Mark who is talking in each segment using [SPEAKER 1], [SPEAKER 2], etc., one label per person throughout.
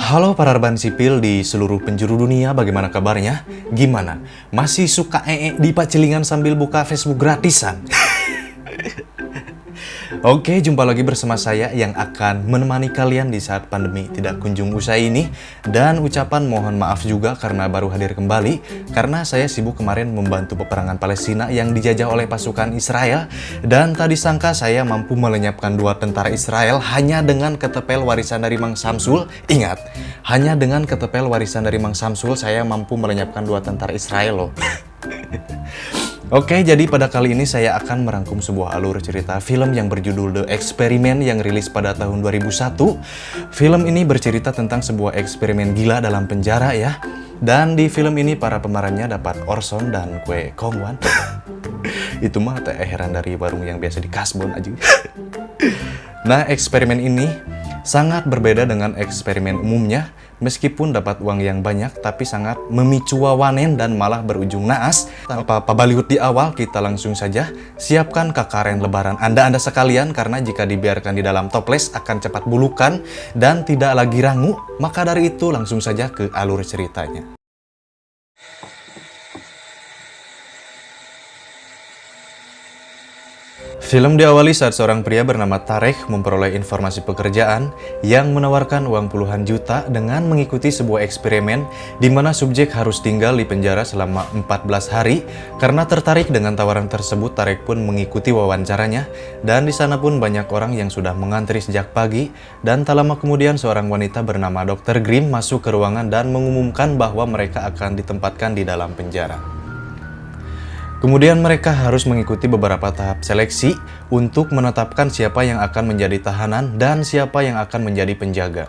[SPEAKER 1] Halo para reban sipil di seluruh penjuru dunia, bagaimana kabarnya? Gimana? Masih suka di pacelingan sambil buka Facebook gratisan? Oke, jumpa lagi bersama saya yang akan menemani kalian di saat pandemi tidak kunjung usai ini. Dan ucapan mohon maaf juga karena baru hadir kembali, karena saya sibuk kemarin membantu peperangan Palestina yang dijajah oleh pasukan Israel. Dan tadi sangka saya mampu melenyapkan 2 tentara Israel hanya dengan ketepel warisan dari Mang Samsul. Ingat, hanya dengan ketepel warisan dari Mang Samsul saya mampu melenyapkan 2 tentara Israel loh. Oke, jadi pada kali ini saya akan merangkum sebuah alur cerita film yang berjudul The Experiment yang rilis pada tahun 2001. Film ini bercerita tentang sebuah eksperimen gila dalam penjara ya. Dan di film ini para pemerannya dapat Orson dan Kwe Kong Wan. Itu mah teh heran dari warung yang biasa di Kasbon aja. Nah, eksperimen ini sangat berbeda dengan eksperimen umumnya. Meskipun dapat uang yang banyak, tapi sangat memicu wawanen dan malah berujung naas. Tanpa baliut di awal, kita langsung saja siapkan kakaren lebaran Anda sekalian, karena jika dibiarkan di dalam toples akan cepat bulukan dan tidak lagi rangu. Maka dari itu langsung saja ke alur ceritanya. Film diawali saat seorang pria bernama Tarek memperoleh informasi pekerjaan yang menawarkan uang puluhan juta dengan mengikuti sebuah eksperimen di mana subjek harus tinggal di penjara selama 14 hari. Karena tertarik dengan tawaran tersebut, Tarek pun mengikuti wawancaranya, dan di sana pun banyak orang yang sudah mengantri sejak pagi. Dan tak lama kemudian seorang wanita bernama Dr. Grimm masuk ke ruangan dan mengumumkan bahwa mereka akan ditempatkan di dalam penjara. Kemudian mereka harus mengikuti beberapa tahap seleksi untuk menetapkan siapa yang akan menjadi tahanan dan siapa yang akan menjadi penjaga.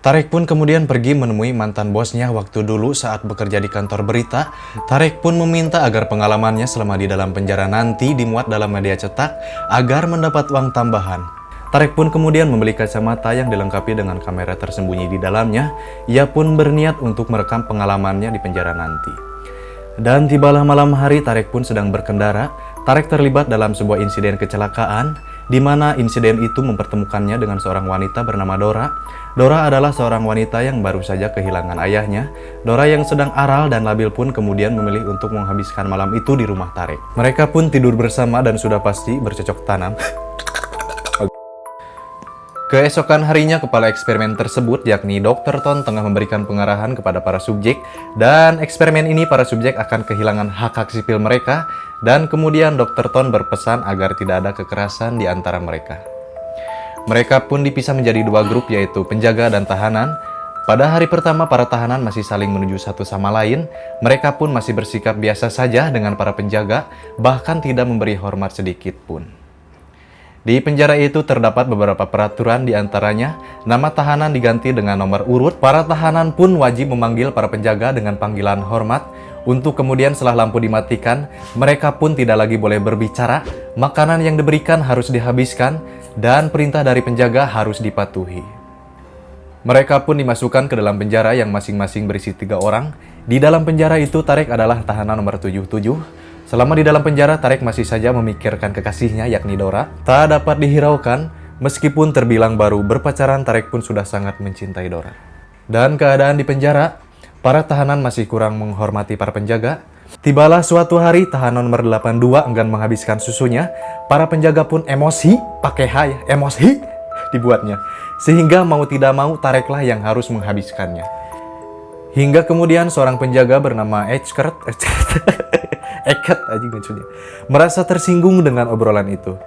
[SPEAKER 1] Tarek pun kemudian pergi menemui mantan bosnya waktu dulu saat bekerja di kantor berita. Tarek pun meminta agar pengalamannya selama di dalam penjara nanti dimuat dalam media cetak agar mendapat uang tambahan. Tarek pun kemudian membeli kacamata yang dilengkapi dengan kamera tersembunyi di dalamnya. Ia pun berniat untuk merekam pengalamannya di penjara nanti. Dan tibalah malam hari, Tarek pun sedang berkendara. Tarek terlibat dalam sebuah insiden kecelakaan, di mana insiden itu mempertemukannya dengan seorang wanita bernama Dora. Dora adalah seorang wanita yang baru saja kehilangan ayahnya. Dora yang sedang aral dan labil pun kemudian memilih untuk menghabiskan malam itu di rumah Tarek. Mereka pun tidur bersama dan sudah pasti bercocok tanam. Keesokan harinya, kepala eksperimen tersebut, yakni Dr. Ton, tengah memberikan pengarahan kepada para subjek. Dan eksperimen ini para subjek akan kehilangan hak-hak sipil mereka. Dan kemudian Dr. Ton berpesan agar tidak ada kekerasan di antara mereka. Mereka pun dipisah menjadi 2 grup, yaitu penjaga dan tahanan. Pada hari pertama, para tahanan masih saling menuju satu sama lain. Mereka pun masih bersikap biasa saja dengan para penjaga, bahkan tidak memberi hormat sedikit pun. Di penjara itu terdapat beberapa peraturan, di antaranya nama tahanan diganti dengan nomor urut. Para tahanan pun wajib memanggil para penjaga dengan panggilan hormat. Untuk kemudian setelah lampu dimatikan, mereka pun tidak lagi boleh berbicara. Makanan yang diberikan harus dihabiskan dan perintah dari penjaga harus dipatuhi. Mereka pun dimasukkan ke dalam penjara yang masing-masing berisi 3 orang. Di dalam penjara itu, Tarek adalah tahanan nomor 77. Selama di dalam penjara, Tarek masih saja memikirkan kekasihnya, yakni Dora. Tak dapat dihiraukan, meskipun terbilang baru berpacaran, Tarek pun sudah sangat mencintai Dora. Dan keadaan di penjara, para tahanan masih kurang menghormati para penjaga. Tibalah suatu hari, tahanan nomor 82 enggan menghabiskan susunya. Para penjaga pun emosi, pakai H ya, emosi dibuatnya. Sehingga mau tidak mau, Tareklah yang harus menghabiskannya. Hingga kemudian seorang penjaga bernama Eket aja maksudnya, merasa tersinggung dengan obrolan itu.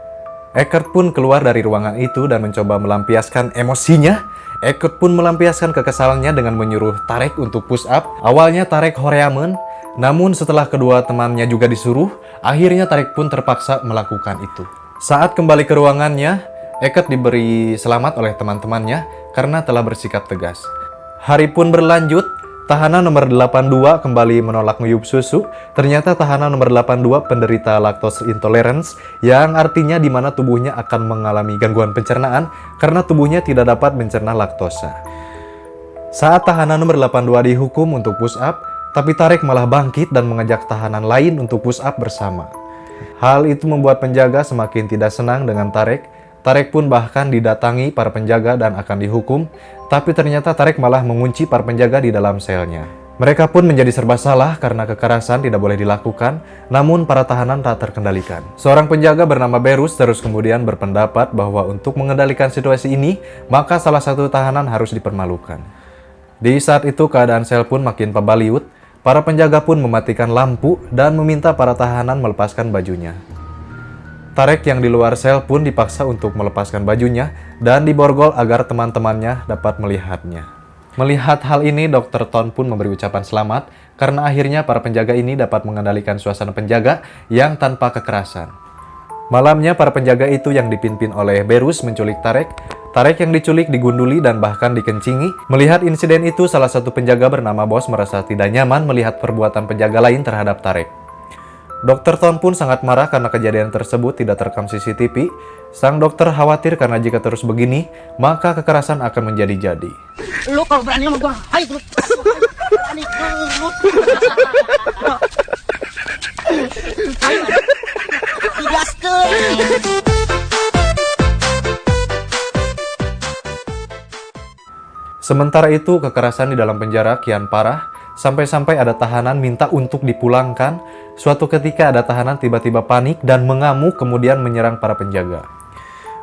[SPEAKER 1] Eket pun keluar dari ruangan itu dan mencoba melampiaskan emosinya. Eket pun melampiaskan kekesalannya dengan menyuruh Tarek untuk push up. Awalnya Tarek horeamen, namun setelah kedua temannya juga disuruh, akhirnya Tarek pun terpaksa melakukan itu. Saat kembali ke ruangannya, Eket diberi selamat oleh teman-temannya karena telah bersikap tegas. Hari pun berlanjut. Tahanan nomor 82 kembali menolak menghirup susu. Ternyata tahanan nomor 82 penderita lactose intolerance, yang artinya di mana tubuhnya akan mengalami gangguan pencernaan karena tubuhnya tidak dapat mencerna laktosa. Saat tahanan nomor 82 dihukum untuk push up, tapi Tarek malah bangkit dan mengajak tahanan lain untuk push up bersama. Hal itu membuat penjaga semakin tidak senang dengan Tarek. Tarek pun bahkan didatangi para penjaga dan akan dihukum, tapi ternyata Tarek malah mengunci para penjaga di dalam selnya. Mereka pun menjadi serba salah karena kekerasan tidak boleh dilakukan, namun para tahanan tak terkendalikan. Seorang penjaga bernama Berus terus kemudian berpendapat bahwa untuk mengendalikan situasi ini, maka salah satu tahanan harus dipermalukan. Di saat itu keadaan sel pun makin pabaliut, para penjaga pun mematikan lampu dan meminta para tahanan melepaskan bajunya. Tarek yang di luar sel pun dipaksa untuk melepaskan bajunya dan diborgol agar teman-temannya dapat melihatnya. Melihat hal ini, Dr. Ton pun memberi ucapan selamat karena akhirnya para penjaga ini dapat mengendalikan suasana penjaga yang tanpa kekerasan. Malamnya, para penjaga itu yang dipimpin oleh Berus menculik Tarek. Tarek yang diculik digunduli dan bahkan dikencingi. Melihat insiden itu, salah satu penjaga bernama Bos merasa tidak nyaman melihat perbuatan penjaga lain terhadap Tarek. Dr. Ton pun sangat marah karena kejadian tersebut tidak terekam CCTV. Sang dokter khawatir karena jika terus begini, maka kekerasan akan menjadi-jadi.
[SPEAKER 2] Lu kalau berani sama gua, ayo lu. Berani lu. Ayo. Digaskeun.
[SPEAKER 1] Sementara itu, kekerasan di dalam penjara kian parah. Sampai-sampai ada tahanan minta untuk dipulangkan. Suatu ketika ada tahanan tiba-tiba panik dan mengamuk kemudian menyerang para penjaga.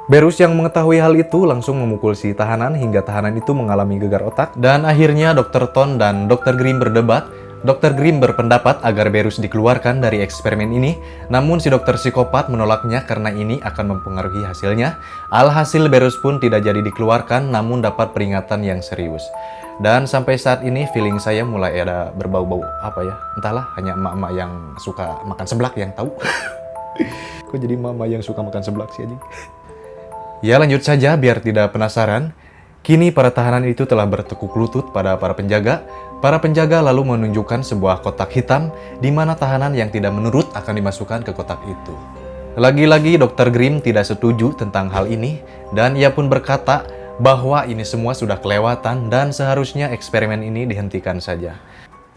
[SPEAKER 1] Berus yang mengetahui hal itu langsung memukul si tahanan hingga tahanan itu mengalami gegar otak. Dan akhirnya Dr. Ton dan Dr. Grimm berdebat. Dr. Grimm berpendapat agar Berus dikeluarkan dari eksperimen ini. Namun si dokter psikopat menolaknya karena ini akan mempengaruhi hasilnya. Alhasil Berus pun tidak jadi dikeluarkan namun dapat peringatan yang serius. Dan sampai saat ini feeling saya mulai ada berbau-bau apa ya, entahlah, hanya emak-emak yang suka makan seblak yang tahu. Kok jadi mama yang suka makan seblak sih anjing? Ya lanjut saja biar tidak penasaran. Kini para tahanan itu telah bertekuk lutut pada para penjaga. Para penjaga lalu menunjukkan sebuah kotak hitam di mana tahanan yang tidak menurut akan dimasukkan ke kotak itu. Lagi-lagi Dr. Grimm tidak setuju tentang hal ini dan ia pun berkata bahwa ini semua sudah kelewatan dan seharusnya eksperimen ini dihentikan saja.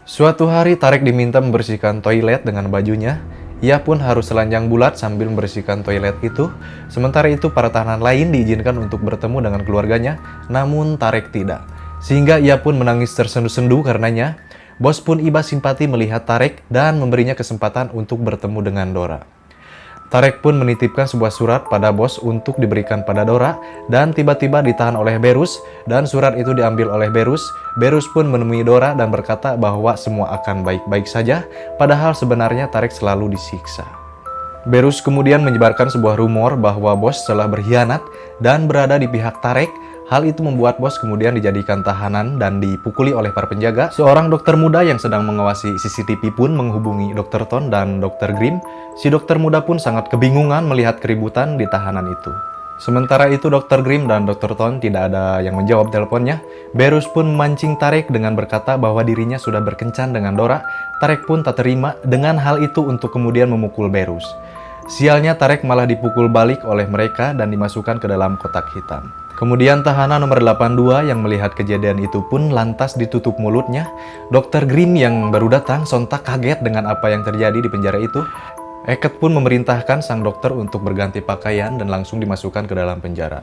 [SPEAKER 1] Suatu hari Tarek diminta membersihkan toilet dengan bajunya. Ia pun harus telanjang bulat sambil membersihkan toilet itu. Sementara itu para tahanan lain diizinkan untuk bertemu dengan keluarganya, namun Tarek tidak. Sehingga ia pun menangis tersendu-sendu karenanya. Bos pun iba simpati melihat Tarek dan memberinya kesempatan untuk bertemu dengan Dora. Tarek pun menitipkan sebuah surat pada Bos untuk diberikan pada Dora dan tiba-tiba ditahan oleh Berus dan surat itu diambil oleh Berus. Berus pun menemui Dora dan berkata bahwa semua akan baik-baik saja, padahal sebenarnya Tarek selalu disiksa. Berus kemudian menyebarkan sebuah rumor bahwa Bos telah berkhianat dan berada di pihak Tarek. Hal itu membuat Bos kemudian dijadikan tahanan dan dipukuli oleh para penjaga. Seorang dokter muda yang sedang mengawasi CCTV pun menghubungi Dr. Ton dan Dr. Grimm. Si dokter muda pun sangat kebingungan melihat keributan di tahanan itu. Sementara itu Dr. Grimm dan Dr. Ton tidak ada yang menjawab teleponnya. Berus pun memancing Tarek dengan berkata bahwa dirinya sudah berkencan dengan Dora. Tarek pun tak terima dengan hal itu untuk kemudian memukul Berus. Sialnya Tarek malah dipukul balik oleh mereka dan dimasukkan ke dalam kotak hitam. Kemudian tahanan nomor 82 yang melihat kejadian itu pun lantas ditutup mulutnya. Dr. Grimm yang baru datang sontak kaget dengan apa yang terjadi di penjara itu. Eket pun memerintahkan sang dokter untuk berganti pakaian dan langsung dimasukkan ke dalam penjara.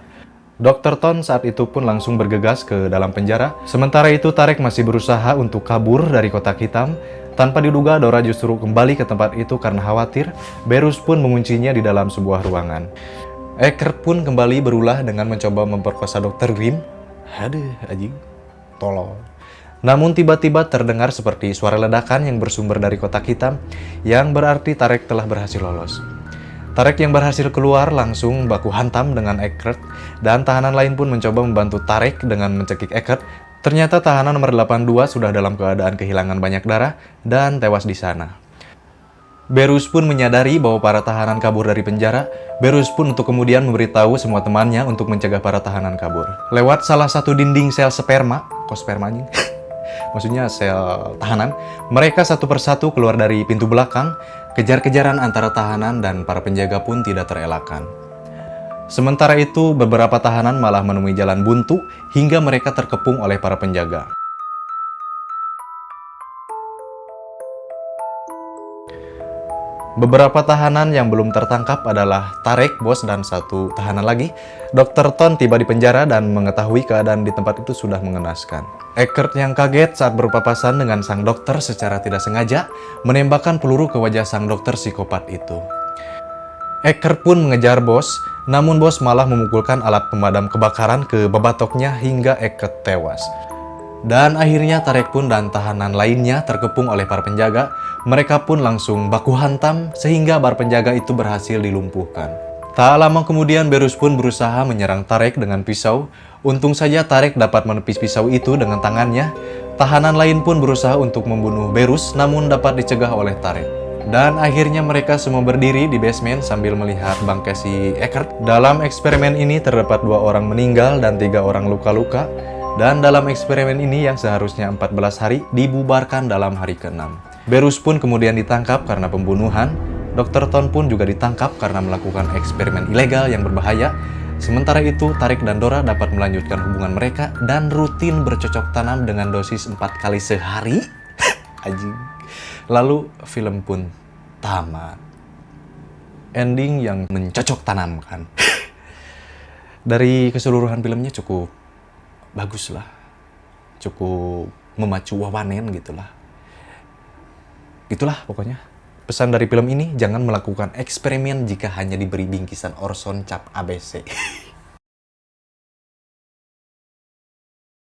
[SPEAKER 1] Dr. Ton saat itu pun langsung bergegas ke dalam penjara. Sementara itu Tarek masih berusaha untuk kabur dari kotak hitam. Tanpa diduga Dora justru kembali ke tempat itu karena khawatir. Berus pun menguncinya di dalam sebuah ruangan. Eckert pun kembali berulah dengan mencoba memperkosa Dr. Grimm. Aduh, anjing. Tolol. Namun tiba-tiba terdengar seperti suara ledakan yang bersumber dari kotak hitam, yang berarti Tarek telah berhasil lolos. Tarek yang berhasil keluar langsung baku hantam dengan Eckert, dan tahanan lain pun mencoba membantu Tarek dengan mencekik Eckert. Ternyata tahanan nomor 82 sudah dalam keadaan kehilangan banyak darah dan tewas di sana. Berus pun menyadari bahwa para tahanan kabur dari penjara. Berus pun untuk kemudian memberitahu semua temannya untuk mencegah para tahanan kabur. Lewat salah satu dinding sel sperma, kok sperma anjing? Maksudnya sel tahanan, mereka satu persatu keluar dari pintu belakang. Kejar-kejaran antara tahanan dan para penjaga pun tidak terelakkan. Sementara itu, beberapa tahanan malah menemui jalan buntu hingga mereka terkepung oleh para penjaga. Beberapa tahanan yang belum tertangkap adalah Tarek, bos, dan satu tahanan lagi. Dr. Ton tiba di penjara dan mengetahui keadaan di tempat itu sudah mengenaskan. Eckert yang kaget saat berpapasan dengan sang dokter secara tidak sengaja menembakkan peluru ke wajah sang dokter psikopat itu. Eckert pun mengejar bos, namun bos malah memukulkan alat pemadam kebakaran ke babatoknya hingga Eckert tewas. Dan akhirnya Tarek pun dan tahanan lainnya terkepung oleh para penjaga. Mereka pun langsung baku hantam sehingga para penjaga itu berhasil dilumpuhkan. Tak lama kemudian Berus pun berusaha menyerang Tarek dengan pisau. Untung saja Tarek dapat menepis pisau itu dengan tangannya. Tahanan lain pun berusaha untuk membunuh Berus namun dapat dicegah oleh Tarek. Dan akhirnya mereka semua berdiri di basement sambil melihat bangkai si Eckert. Dalam eksperimen ini terdapat 2 orang meninggal dan 3 orang luka-luka. Dan dalam eksperimen ini yang seharusnya 14 hari dibubarkan dalam hari ke-6. Berus pun kemudian ditangkap karena pembunuhan. Dr. Ton pun juga ditangkap karena melakukan eksperimen ilegal yang berbahaya. Sementara itu, Tarek dan Dora dapat melanjutkan hubungan mereka dan rutin bercocok tanam dengan dosis 4 kali sehari. Anjing. Lalu film pun tamat. Ending yang mencocok tanamkan. Dari keseluruhan filmnya cukup bagus lah, cukup memacu wawanen gitulah. Itulah pokoknya pesan dari film ini, jangan melakukan eksperimen jika hanya diberi bingkisan Orson cap ABC.